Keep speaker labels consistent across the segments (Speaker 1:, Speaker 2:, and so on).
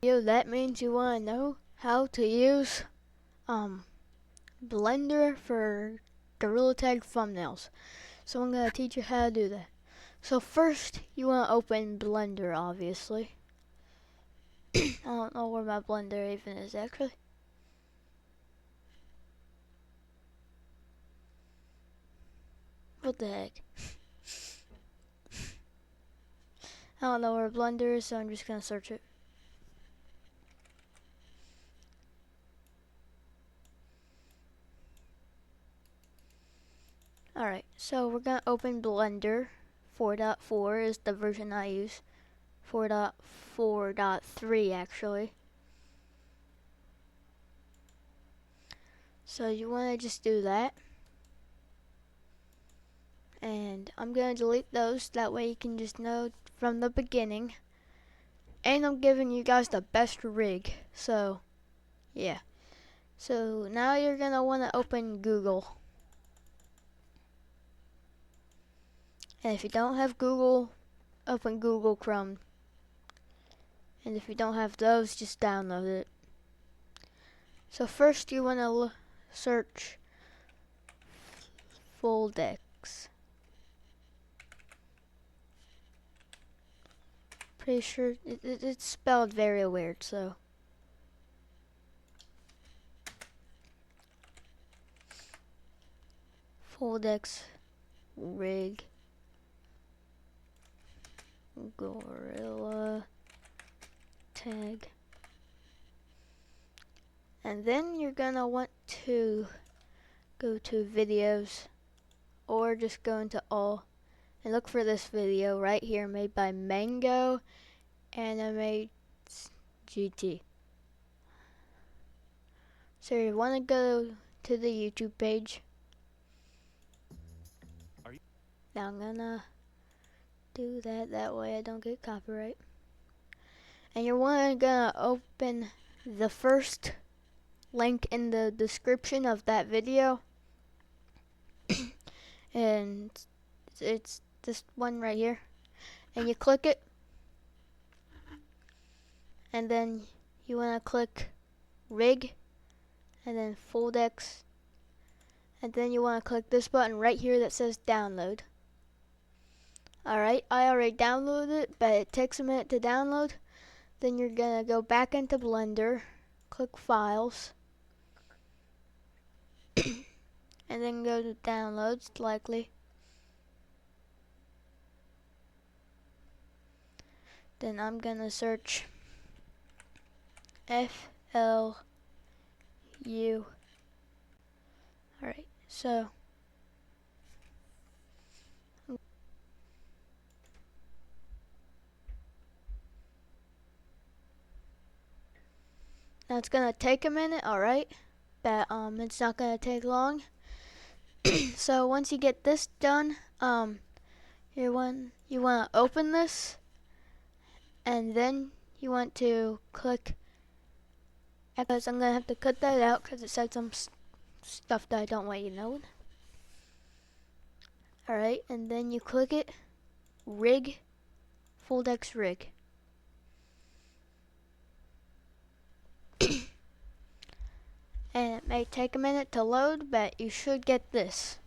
Speaker 1: That means you want to know how to use Blender for Gorilla Tag thumbnails. So I'm going to teach you how to do that. So first, you want to open Blender, obviously. I don't know where my Blender even is actually. What the heck? I don't know where Blender is, so I'm just going to search it. Alright, so we're going to open Blender. 4.4 is the version I use. 4.4.3 actually. So you want to just do that. And I'm going to delete those, that way you can just know from the beginning. And I'm giving you guys the best rig, so yeah. So now you're going to want to open Google. And if you don't have Google, open Google Chrome. And if you don't have those, just download it. So first you want to search Foldex. Pretty sure it's spelled very weird, so. Foldex rig Gorilla Tag. And then you're gonna want to go to videos or just go into all and look for this video right here made by Mango Animates GT. So you want to go to the YouTube page. Now I'm gonna do that way I don't get copyright. And you're gonna open the first link in the description of that video. And it's this one right here. And you click it. And then you want to click rig and then Foldex. And then you want to click this button right here that says download. Alright, I already downloaded it, but it takes a minute to download. Then you're gonna go back into Blender, click files, and then go to downloads likely. Then I'm gonna search FLU. Alright, so now it's gonna take a minute, alright, but it's not gonna take long. So once you get this done, you want to open this, and then you want to click. Because I'm gonna have to cut that out because it said some stuff that I don't want you to know. Alright, and then you click it, rig, Foldex rig. And it may take a minute to load, but you should get this.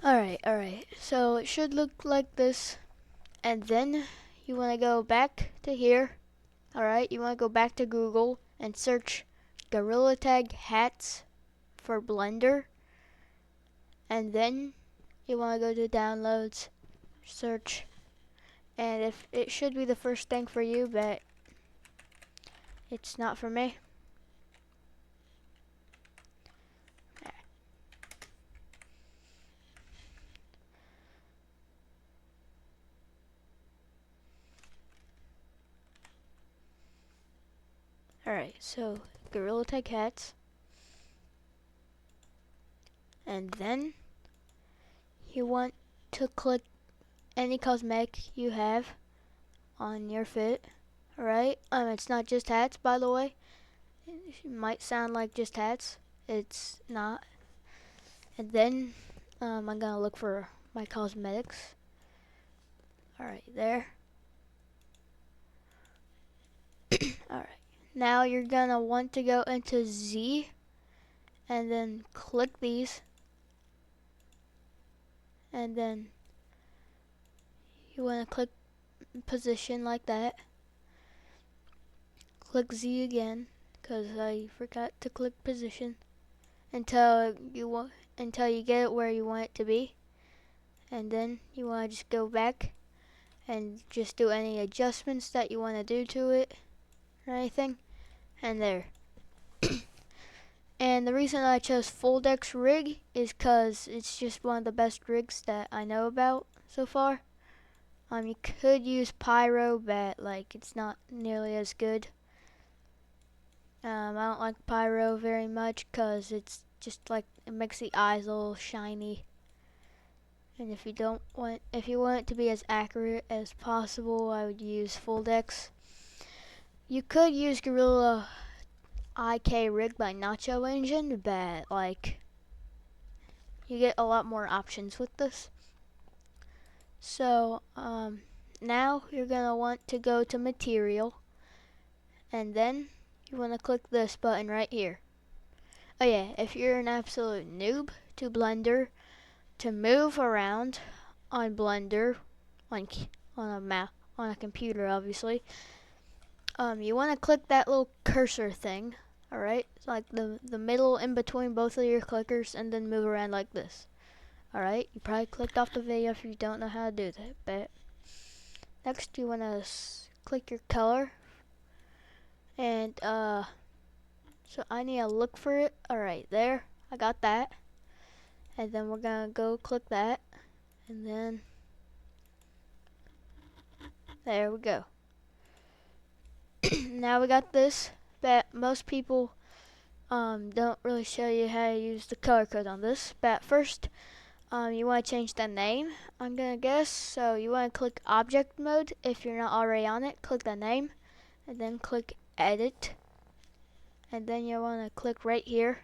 Speaker 1: Alright, so it should look like this. And then you want to go back to here. Alright, you want to go back to Google and search Gorilla Tag hats for Blender. And then you want to go to downloads, search, and if it should be the first thing for you, but it's not for me. Alright, so Gorilla Tag hats. And then you want to click any cosmetic you have on your fit. Alright, it's not just hats, by the way. It might sound like just hats. It's not. And then I'm gonna look for my cosmetics. Alright, there. Alright, now you're gonna want to go into Z and then click these, and then you want to click position like that. Click Z again because I forgot to click position until you get it where you want it to be, and then you want to just go back and just do any adjustments that you want to do to it or anything, and there. And the reason I chose Foldex rig is because it's just one of the best rigs that I know about so far. You could use Pyro, but like it's not nearly as good. I don't like Pyro very much because it's just like it makes the eyes a little shiny. And if you want it to be as accurate as possible, I would use Foldex. You could use Gorilla IK rig by Nacho Engine, but like you get a lot more options with this. So now you're gonna want to go to material, and then you want to click this button right here. Oh yeah, if you're an absolute noob to Blender, to move around on Blender, on a computer obviously, you want to click that little cursor thing. Alright, it's like the middle in between both of your clickers, and then move around like this. Alright, you probably clicked off the video if you don't know how to do that, but next you want to click your color, and so I need to look for it. Alright, there, I got that, and then we're gonna go click that, and then there we go. Now we got this, but most people don't really show you how to use the color code on this. But first, you want to change the name, I'm gonna guess. So you want to click object mode. If you're not already on it, click the name, and then click edit, and then you want to click right here,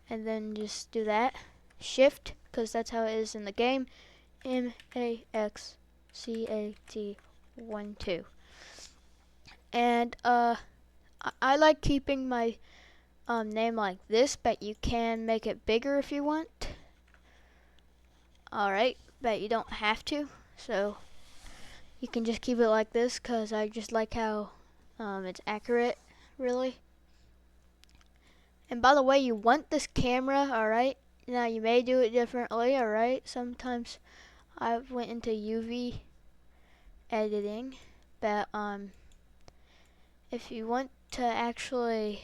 Speaker 1: and then just do that. Shift, because that's how it is in the game. MAXCAT 1 2. And I like keeping my name like this, but you can make it bigger if you want. Alright, but you don't have to, so you can just keep it like this because I just like how it's accurate, really. And by the way, you want this camera, alright? Now you may do it differently, alright? Sometimes I went into UV editing, but if you want to actually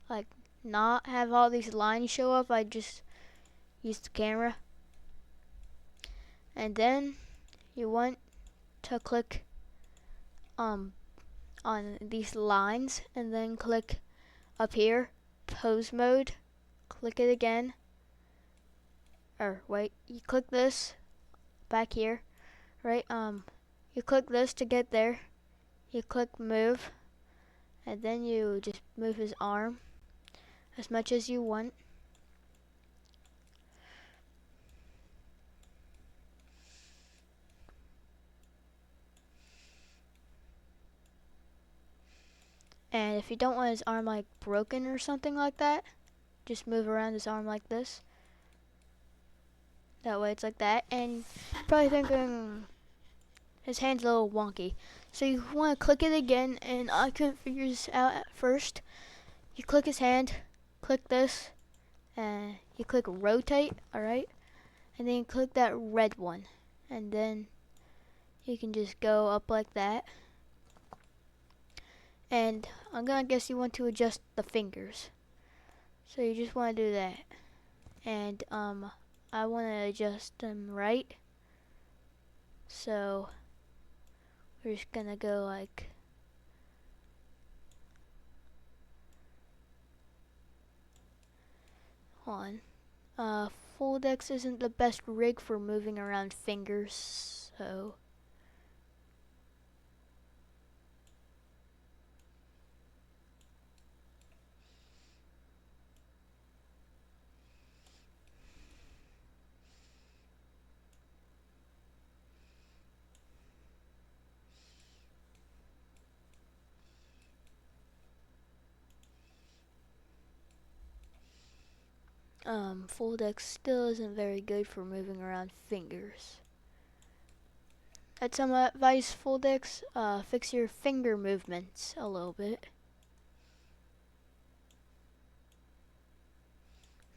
Speaker 1: like not have all these lines show up, I just use the camera. And then you want to click on these lines, and then click up here, pose mode, click it again, or wait, you click this back here, right? You click this to get there, you click move, and then you just move his arm as much as you want. And if you don't want his arm like broken or something like that, just move around his arm like this. That way it's like that. And you're probably thinking his hand's a little wonky. So you want to click it again, and I couldn't figure this out at first. You click his hand, click this, and you click rotate, alright? And then you click that red one. And then you can just go up like that. And I'm gonna guess you want to adjust the fingers. So you just want to do that. And I want to adjust them right. So we're just gonna go like on. Foldex isn't the best rig for moving around fingers, so Foldex still isn't very good for moving around fingers. That's some advice, Foldex. Fix your finger movements a little bit.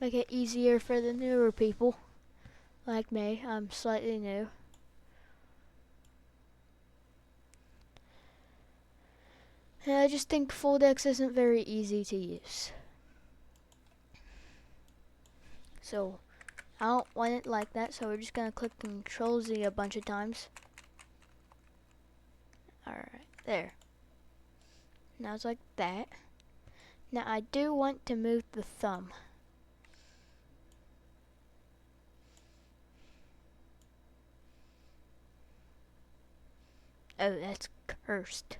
Speaker 1: Make it easier for the newer people, like me. I'm slightly new. And I just think Foldex isn't very easy to use. So I don't want it like that, so we're just gonna click Control Z a bunch of times. Alright, there. Now it's like that. Now I do want to move the thumb. Oh, that's cursed.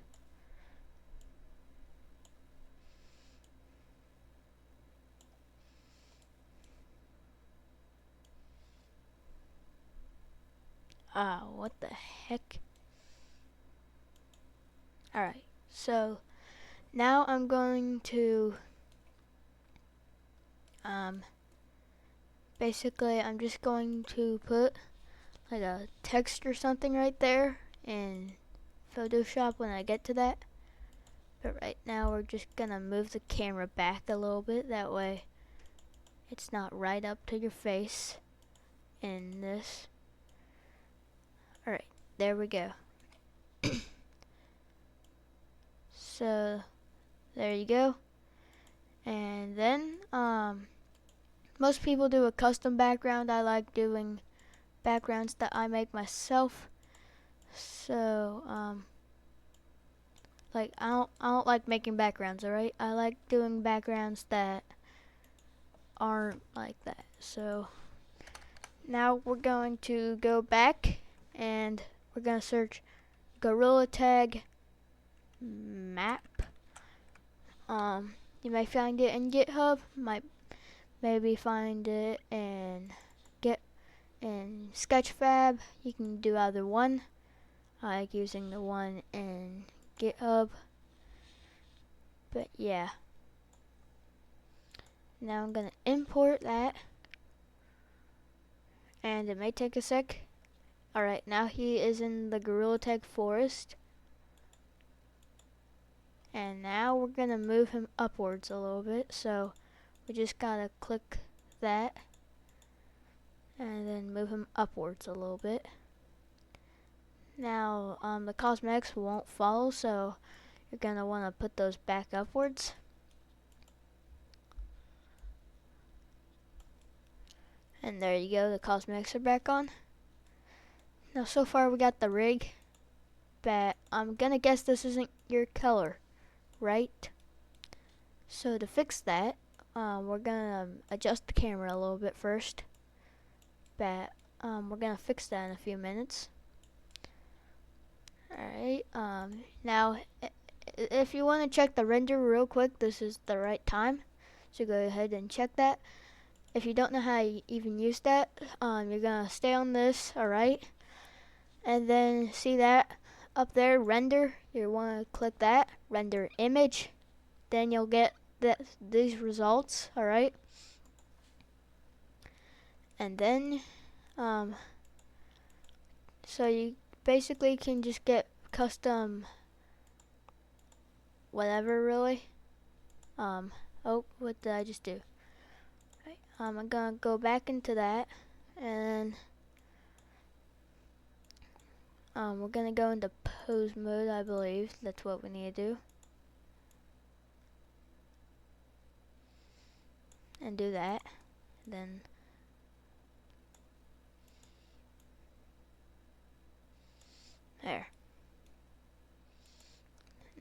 Speaker 1: Ah, what the heck? Alright, so now I'm going to basically I'm just going to put like a text or something right there in Photoshop when I get to that. But right now we're just gonna move the camera back a little bit, that way it's not right up to your face in this. Alright, there we go. So there you go. And then most people do a custom background. I like doing backgrounds that I make myself. So like I don't like making backgrounds, alright? I like doing backgrounds that aren't like that. So now we're going to go back and we're gonna search Gorilla Tag map. You may find it in GitHub, might maybe find it in Sketchfab. You can do either one. I like using the one in GitHub. But yeah. Now I'm gonna import that. And it may take a sec. Alright, now he is in the Gorilla Tag forest. And now we're gonna move him upwards a little bit. So we just gotta click that and then move him upwards a little bit. Now the cosmetics won't follow, so you're gonna want to put those back upwards. And there you go, the cosmetics are back on. Now so far we got the rig, but I'm gonna guess this isn't your color, right? So to fix that, we're gonna adjust the camera a little bit first, but we're gonna fix that in a few minutes. Alright, now if you want to check the render real quick, this is the right time, so go ahead and check that. If you don't know how to even use that, you're gonna stay on this, alright? And then see that up there, render, you wanna click that, render image, then you'll get these results, alright? And then, so you basically can just get custom whatever really. Oh, what did I just do? Right. I'm gonna go back into that, and we're gonna go into pose mode, I believe. That's what we need to do. And do that. Then there.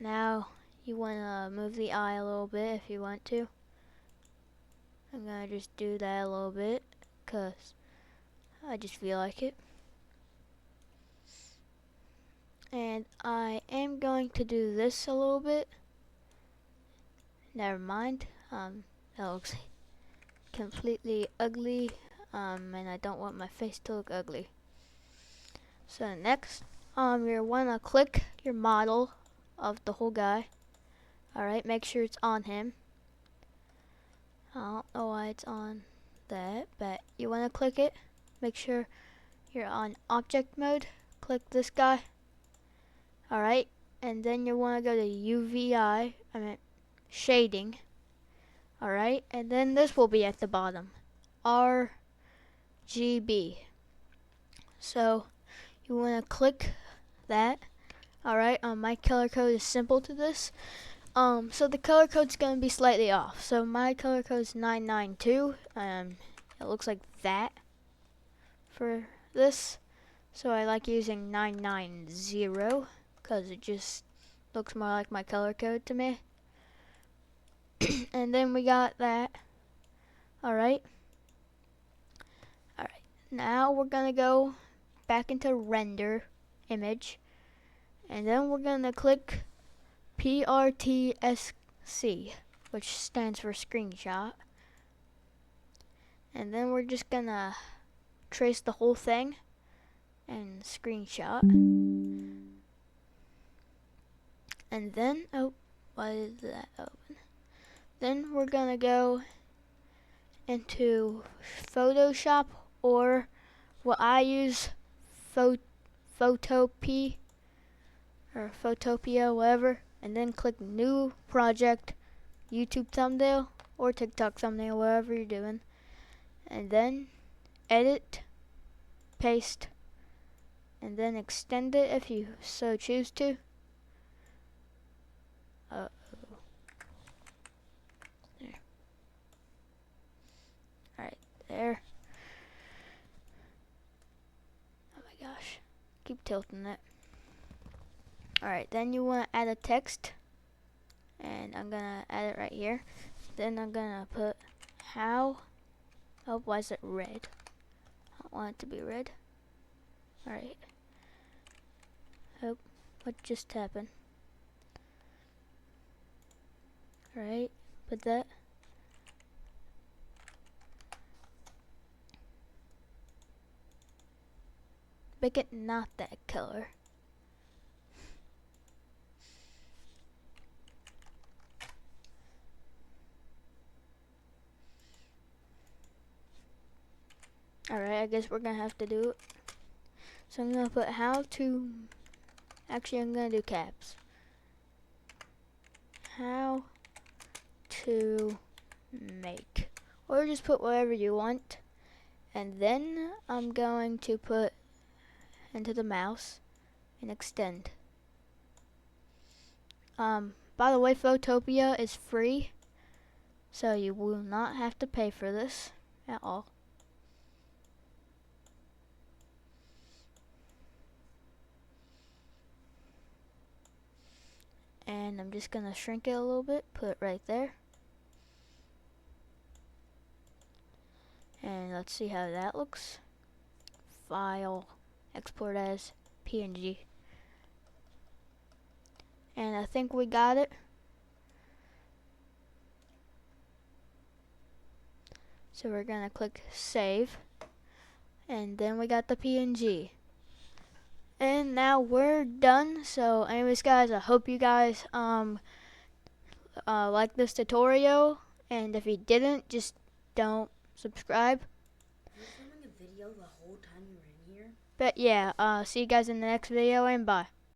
Speaker 1: Now you wanna move the eye a little bit if you want to. I'm gonna just do that a little bit, cause I just feel like it. And I am going to do this a little bit. Never mind. That looks completely ugly. And I don't want my face to look ugly. So next, you wanna click your model of the whole guy. Alright, make sure it's on him. I don't know why it's on that, but you want to click it. Make sure you're on object mode. Click this guy. Alright, and then you want to go to UVI, shading. Alright, and then this will be at the bottom. RGB. So you want to click that. Alright, my color code is simple to this. So the color code's going to be slightly off. So my color code is 992. It looks like that for this. So I like using 990 because it just looks more like my color code to me. And then we got that. Alright. Alright. Now we're going to go back into render image. And then we're going to click PRTSC, which stands for screenshot. And then we're just going to trace the whole thing and screenshot. And then, oh, why did that open? Then we're going to go into Photoshop, or what I use, Photopea, or Photopea, whatever, and then click new project, YouTube thumbnail, or TikTok thumbnail, whatever you're doing, and then edit, paste, and then extend it if you so choose to. There. Alright, there. Oh my gosh, keep tilting it. Alright, then you want to add a text, and I'm gonna add it right here. Then I'm gonna put how. Oh, why is it red? I don't want it to be red. Alright. Oh, what just happened? Alright, put that. Make it not that color. Alright, I guess we're gonna have to do it. So I'm gonna put how to, actually I'm gonna do caps. How to make, or just put whatever you want. And then I'm going to put into the mouse and extend. By the way, Photopea is free, so you will not have to pay for this at all. And I'm just gonna shrink it a little bit, put it right there. And let's see how that looks. File, export as PNG. And I think we got it. So we're gonna click save. And then we got the PNG. And now we're done. So anyways guys, I hope you guys like this tutorial. And if you didn't, just don't subscribe.
Speaker 2: Were you filming a video the whole time you were in here?
Speaker 1: But yeah, see you guys in the next video, and bye.